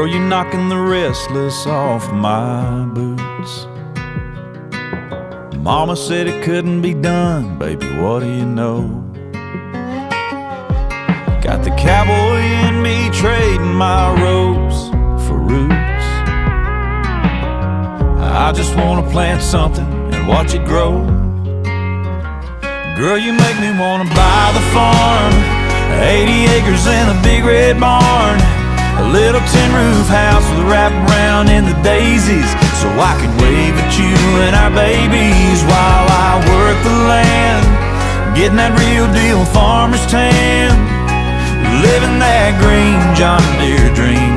Girl, you're knocking the restless off my boots. Mama said it couldn't be done, baby, what do you know? Got the cowboy in me trading my ropes for roots. I just wanna plant something and watch it grow. Girl, you make me wanna buy the farm, 80 acres and a big red barn, a little tin roof house with a wraparound in the daisies, so I could wave at you and our babies while I work the land, getting that real deal farmer's tan, living that green John Deere dream.